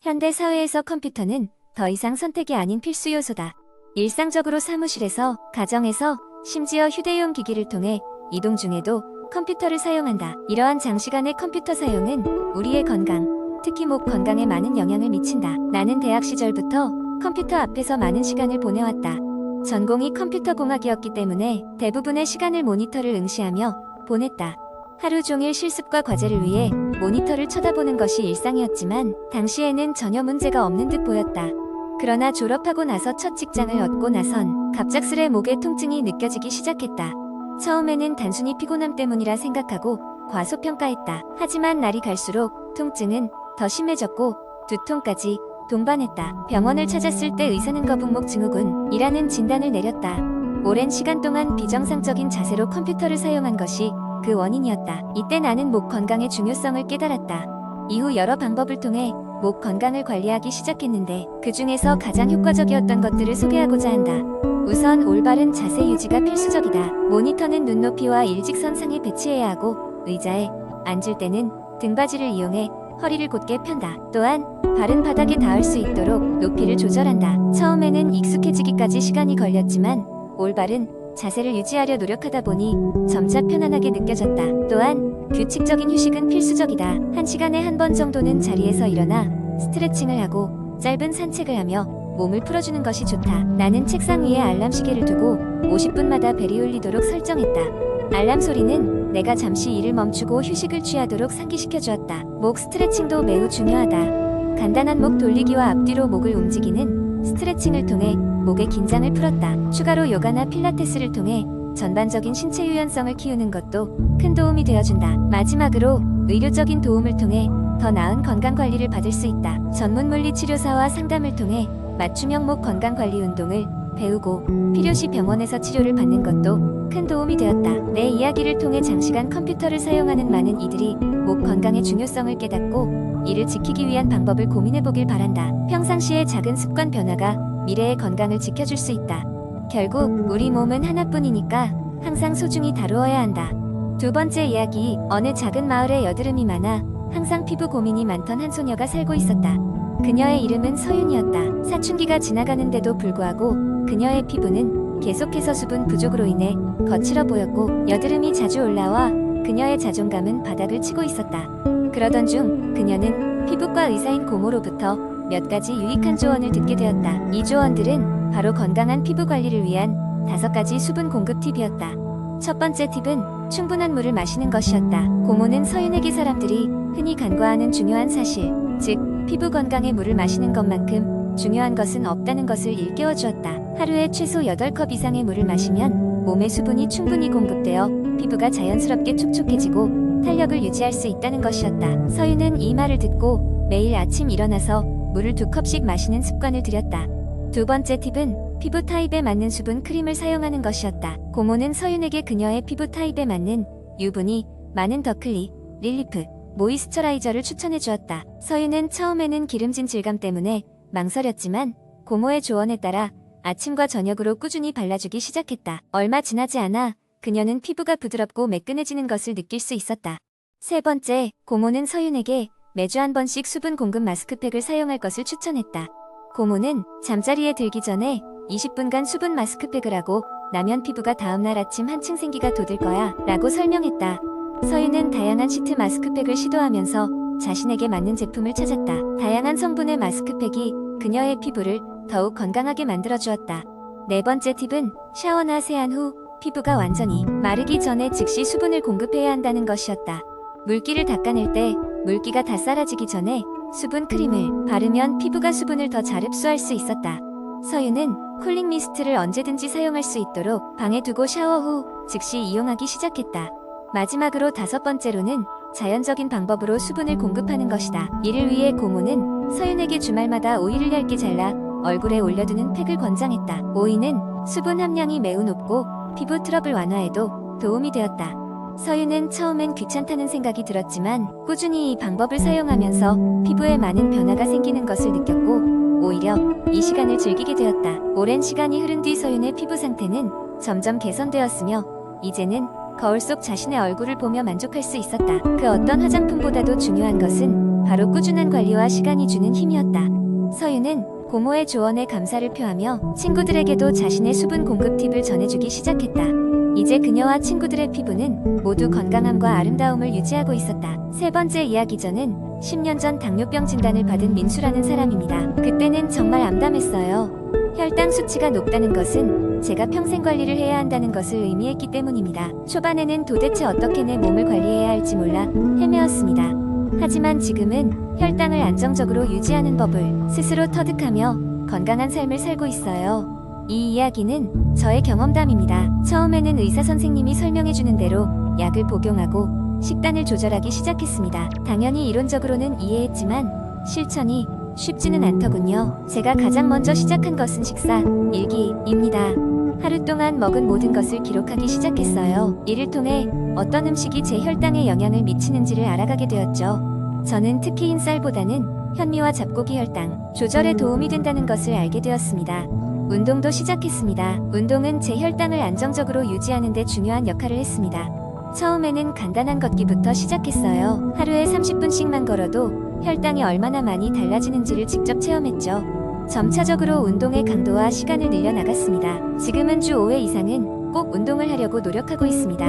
현대 사회에서 컴퓨터는 더 이상 선택이 아닌 필수 요소다. 일상적으로 사무실에서, 가정에서, 심지어 휴대용 기기를 통해 이동 중에도 컴퓨터를 사용한다. 이러한 장시간의 컴퓨터 사용은 우리의 건강, 특히 목 건강에 많은 영향을 미친다. 나는 대학 시절부터 컴퓨터 앞에서 많은 시간을 보내왔다. 전공이 컴퓨터 공학이었기 때문에 대부분의 시간을 모니터를 응시하며 보냈다. 하루 종일 실습과 과제를 위해 모니터를 쳐다보는 것이 일상이었지만 당시에는 전혀 문제가 없는 듯 보였다. 그러나 졸업하고 나서 첫 직장을 얻고 나선 갑작스레 목에 통증이 느껴지기 시작했다. 처음에는 단순히 피곤함 때문이라 생각하고 과소평가했다. 하지만 날이 갈수록 통증은 더 심해졌고 두통까지 동반했다. 병원을 찾았을 때 의사는 거북목 증후군이라는 진단을 내렸다. 오랜 시간 동안 비정상적인 자세로 컴퓨터를 사용한 것이 그 원인이었다. 이때 나는 목 건강의 중요성을 깨달았다. 이후 여러 방법을 통해 목 건강을 관리하기 시작했는데 그 중에서 가장 효과적이었던 것들을 소개하고자 한다. 우선 올바른 자세 유지가 필수적이다. 모니터는 눈높이와 일직선상에 배치해야 하고 의자에 앉을 때는 등받이를 이용해 허리를 곧게 편다. 또한 발은 바닥에 닿을 수 있도록 높이를 조절한다. 처음에는 익숙해지기까지 시간이 걸렸지만 올바른 자세를 유지하려 노력하다 보니 점차 편안하게 느껴졌다. 또한 규칙적인 휴식은 필수적이다. 1시간에 한 번 정도는 자리에서 일어나 스트레칭을 하고 짧은 산책을 하며 몸을 풀어주는 것이 좋다. 나는 책상 위에 알람 시계를 두고 50분마다 벨이 울리도록 설정했다. 알람 소리는 내가 잠시 일을 멈추고 휴식을 취하도록 상기시켜 주었다. 목 스트레칭도 매우 중요하다. 간단한 목 돌리기와 앞뒤로 목을 움직이는 스트레칭을 통해 목의 긴장을 풀었다. 추가로 요가나 필라테스를 통해 전반적인 신체 유연성을 키우는 것도 큰 도움이 되어준다. 마지막으로 의료적인 도움을 통해 더 나은 건강관리를 받을 수 있다. 전문 물리치료사와 상담을 통해 맞춤형 목 건강관리 운동을 배우고 필요시 병원에서 치료를 받는 것도 큰 도움이 되었다. 내 이야기를 통해 장시간 컴퓨터를 사용하는 많은 이들이 목 건강의 중요성을 깨닫고 이를 지키기 위한 방법을 고민해보길 바란다. 평상시의 작은 습관 변화가 미래의 건강을 지켜줄 수 있다. 결국 우리 몸은 하나뿐이니까 항상 소중히 다루어야 한다. 두 번째 이야기, 어느 작은 마을에 여드름이 많아 항상 피부 고민이 많던 한 소녀가 살고 있었다. 그녀의 이름은 서윤이었다. 사춘기가 지나가는데도 불구하고 그녀의 피부는 계속해서 수분 부족으로 인해 거칠어 보였고 여드름이 자주 올라와 그녀의 자존감은 바닥을 치고 있었다. 그러던 중 그녀는 피부과 의사인 고모로부터 몇 가지 유익한 조언을 듣게 되었다. 이 조언들은 바로 건강한 피부 관리를 위한 5가지 수분 공급 팁이었다. 첫 번째 팁은 충분한 물을 마시는 것이었다. 고모는 서윤에게 사람들이 흔히 간과하는 중요한 사실, 즉 피부 건강에 물을 마시는 것만큼 중요한 것은 없다는 것을 일깨워 주었다. 하루에 최소 8컵 이상의 물을 마시면 몸에 수분이 충분히 공급되어 피부가 자연스럽게 촉촉해지고 탄력을 유지할 수 있다는 것이었다. 서윤은 이 말을 듣고 매일 아침 일어나서 물을 2컵씩 마시는 습관을 들였다. 두 번째 팁은 피부 타입에 맞는 수분 크림을 사용하는 것이었다. 고모는 서윤에게 그녀의 피부 타입에 맞는 유분이 많은 더클리, 릴리프, 모이스처라이저를 추천해 주었다. 서윤은 처음에는 기름진 질감 때문에 망설였지만 고모의 조언에 따라 아침과 저녁으로 꾸준히 발라주기 시작했다. 얼마 지나지 않아 그녀는 피부가 부드럽고 매끈해지는 것을 느낄 수 있었다. 세 번째, 고모는 서윤에게 매주 한 번씩 수분 공급 마스크팩을 사용할 것을 추천했다. 고모는 잠자리에 들기 전에 20분간 수분 마스크팩을 하고 나면 피부가 다음날 아침 한층 생기가 돋을 거야 라고 설명했다. 서윤은 다양한 시트 마스크팩을 시도하면서 자신에게 맞는 제품을 찾았다. 다양한 성분의 마스크팩이 그녀의 피부를 더욱 건강하게 만들어주었다. 네 번째 팁은 샤워나 세안 후 피부가 완전히 마르기 전에 즉시 수분을 공급해야 한다는 것이었다. 물기를 닦아낼 때 물기가 다 사라지기 전에 수분 크림을 바르면 피부가 수분을 더 잘 흡수할 수 있었다. 서윤은 쿨링 미스트를 언제든지 사용할 수 있도록 방에 두고 샤워 후 즉시 이용하기 시작했다. 마지막으로 5번째로는 자연적인 방법으로 수분을 공급하는 것이다. 이를 위해 고모는 서윤에게 주말마다 오이를 얇게 잘라 얼굴에 올려두는 팩을 권장했다. 오이는 수분 함량이 매우 높고 피부 트러블 완화에도 도움이 되었다. 서윤은 처음엔 귀찮다는 생각이 들었지만 꾸준히 이 방법을 사용하면서 피부에 많은 변화가 생기는 것을 느꼈고 오히려 이 시간을 즐기게 되었다. 오랜 시간이 흐른 뒤 서윤의 피부 상태는 점점 개선되었으며 이제는 거울 속 자신의 얼굴을 보며 만족할 수 있었다. 그 어떤 화장품보다도 중요한 것은 바로 꾸준한 관리와 시간이 주는 힘이었다. 서유는 고모의 조언에 감사를 표하며 친구들에게도 자신의 수분 공급 팁을 전해주기 시작했다. 이제 그녀와 친구들의 피부는 모두 건강함과 아름다움을 유지하고 있었다. 세 번째 이야기. 저는 10년 전 당뇨병 진단을 받은 민수라는 사람입니다. 그때는 정말 암담했어요. 혈당 수치가 높다는 것은 제가 평생 관리를 해야 한다는 것을 의미했기 때문입니다. 초반에는 도대체 어떻게 내 몸을 관리해야 할지 몰라 헤매었습니다. 하지만 지금은 혈당을 안정적으로 유지하는 법을 스스로 터득하며 건강한 삶을 살고 있어요. 이 이야기는 저의 경험담입니다. 처음에는 의사 선생님이 설명해주는 대로 약을 복용하고 식단을 조절하기 시작했습니다. 당연히 이론적으로는 이해했지만 실천이 쉽지는 않더군요. 제가 가장 먼저 시작한 것은 식사 일기입니다. 하루 동안 먹은 모든 것을 기록하기 시작했어요. 이를 통해 어떤 음식이 제 혈당에 영향을 미치는지를 알아가게 되었죠. 저는 특히 흰 쌀보다는 현미와 잡고기 혈당 조절에 도움이 된다는 것을 알게 되었습니다. 운동도 시작했습니다. 운동은 제 혈당을 안정적으로 유지하는 데 중요한 역할을 했습니다. 처음에는 간단한 걷기부터 시작했어요. 하루에 30분씩만 걸어도 혈당이 얼마나 많이 달라지는지를 직접 체험했죠. 점차적으로 운동의 강도와 시간을 늘려나갔습니다. 지금은 주 5회 이상은 꼭 운동을 하려고 노력하고 있습니다.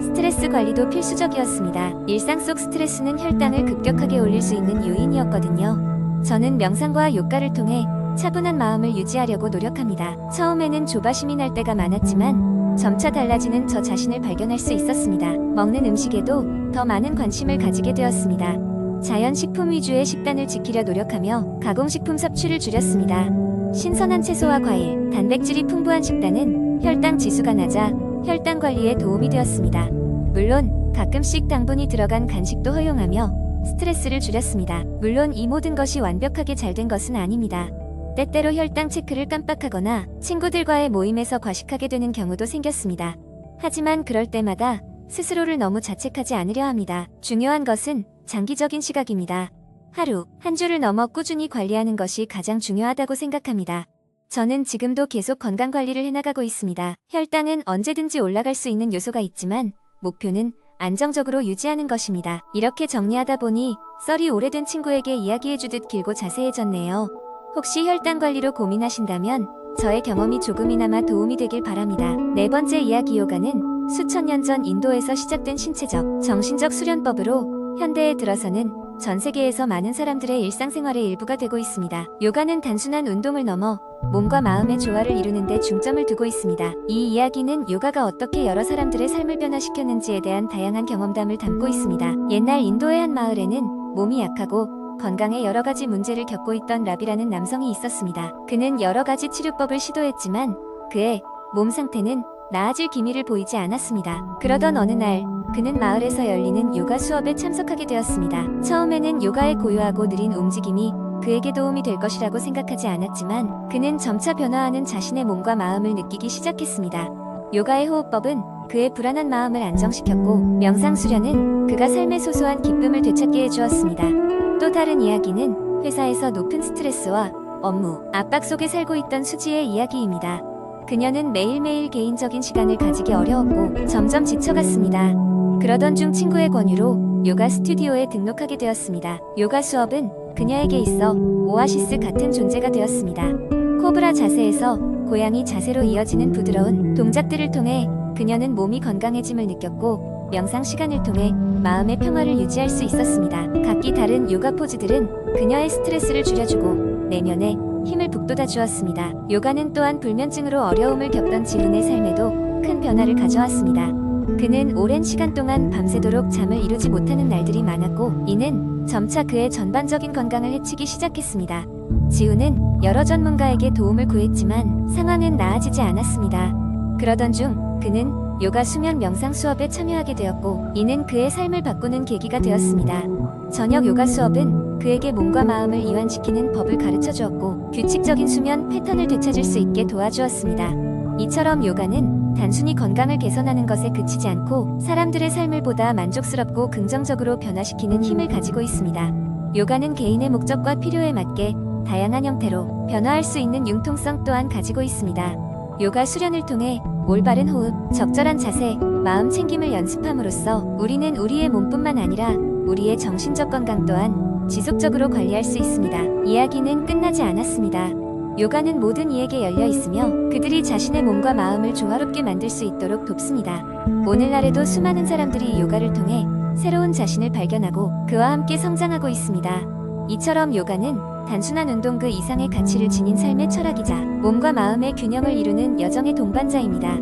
스트레스 관리도 필수적이었습니다. 일상 속 스트레스는 혈당을 급격하게 올릴 수 있는 요인이었거든요. 저는 명상과 요가를 통해 차분한 마음을 유지하려고 노력합니다. 처음에는 조바심이 날 때가 많았지만 점차 달라지는 저 자신을 발견할 수 있었습니다. 먹는 음식에도 더 많은 관심을 가지게 되었습니다. 자연식품 위주의 식단을 지키려 노력하며 가공식품 섭취를 줄였습니다. 신선한 채소와 과일, 단백질이 풍부한 식단은 혈당 지수가 낮아 혈당 관리에 도움이 되었습니다. 물론 가끔씩 당분이 들어간 간식도 허용하며 스트레스를 줄였습니다. 물론 이 모든 것이 완벽하게 잘 된 것은 아닙니다. 때때로 혈당 체크를 깜빡하거나 친구들과의 모임에서 과식하게 되는 경우도 생겼습니다. 하지만 그럴 때마다 스스로를 너무 자책하지 않으려 합니다. 중요한 것은 장기적인 시각입니다. 하루, 한 주를 넘어 꾸준히 관리하는 것이 가장 중요하다고 생각합니다. 저는 지금도 계속 건강관리를 해나가고 있습니다. 혈당은 언제든지 올라갈 수 있는 요소가 있지만 목표는 안정적으로 유지하는 것입니다. 이렇게 정리하다 보니 썰이 오래된 친구에게 이야기해주듯 길고 자세해졌네요. 혹시 혈당 관리로 고민하신다면 저의 경험이 조금이나마 도움이 되길 바랍니다. 네 번째 이야기. 요가는 수천 년 전 인도에서 시작된 신체적, 정신적 수련법으로 현대에 들어서는 전 세계에서 많은 사람들의 일상생활의 일부가 되고 있습니다. 요가는 단순한 운동을 넘어 몸과 마음의 조화를 이루는 데 중점을 두고 있습니다. 이 이야기는 요가가 어떻게 여러 사람들의 삶을 변화시켰는지에 대한 다양한 경험담을 담고 있습니다. 옛날 인도의 한 마을에는 몸이 약하고 건강에 여러 가지 문제를 겪고 있던 라비라는 남성이 있었습니다. 그는 여러 가지 치료법을 시도했지만 그의 몸 상태는 나아질 기미를 보이지 않았습니다. 그러던 어느 날 그는 마을에서 열리는 요가 수업에 참석하게 되었습니다. 처음에는 요가의 고요하고 느린 움직임이 그에게 도움이 될 것이라고 생각하지 않았지만 그는 점차 변화하는 자신의 몸과 마음을 느끼기 시작했습니다. 요가의 호흡법은 그의 불안한 마음을 안정시켰고 명상 수련은 그가 삶의 소소한 기쁨을 되찾게 해주었습니다. 또 다른 이야기는 회사에서 높은 스트레스와 업무, 압박 속에 살고 있던 수지의 이야기입니다. 그녀는 매일매일 개인적인 시간을 가지기 어려웠고 점점 지쳐갔습니다. 그러던 중 친구의 권유로 요가 스튜디오에 등록하게 되었습니다. 요가 수업은 그녀에게 있어 오아시스 같은 존재가 되었습니다. 코브라 자세에서 고양이 자세로 이어지는 부드러운 동작들을 통해 그녀는 몸이 건강해짐을 느꼈고 명상 시간을 통해 마음의 평화를 유지할 수 있었습니다. 각기 다른 요가 포즈들은 그녀의 스트레스를 줄여주고 내면에 힘을 북돋아 주었습니다. 요가는 또한 불면증으로 어려움을 겪던 지훈의 삶에도 큰 변화를 가져왔습니다. 그는 오랜 시간 동안 밤새도록 잠을 이루지 못하는 날들이 많았고 이는 점차 그의 전반적인 건강을 해치기 시작했습니다. 지훈은 여러 전문가에게 도움을 구했지만 상황은 나아지지 않았습니다. 그러던 중 그는 요가 수면 명상 수업에 참여하게 되었고 이는 그의 삶을 바꾸는 계기가 되었습니다. 저녁 요가 수업은 그에게 몸과 마음을 이완시키는 법을 가르쳐 주었고 규칙적인 수면 패턴을 되찾을 수 있게 도와주었습니다. 이처럼 요가는 단순히 건강을 개선하는 것에 그치지 않고 사람들의 삶을 보다 만족스럽고 긍정적으로 변화시키는 힘을 가지고 있습니다. 요가는 개인의 목적과 필요에 맞게 다양한 형태로 변화할 수 있는 융통성 또한 가지고 있습니다. 요가 수련을 통해 올바른 호흡, 적절한 자세, 마음 챙김을 연습함으로써 우리는 우리의 몸뿐만 아니라 우리의 정신적 건강 또한 지속적으로 관리할 수 있습니다. 이야기는 끝나지 않았습니다. 요가는 모든 이에게 열려 있으며 그들이 자신의 몸과 마음을 조화롭게 만들 수 있도록 돕습니다. 오늘날에도 수많은 사람들이 요가를 통해 새로운 자신을 발견하고 그와 함께 성장하고 있습니다. 이처럼 요가는 단순한 운동 그 이상의 가치를 지닌 삶의 철학이자 몸과 마음의 균형을 이루는 여정의 동반자입니다.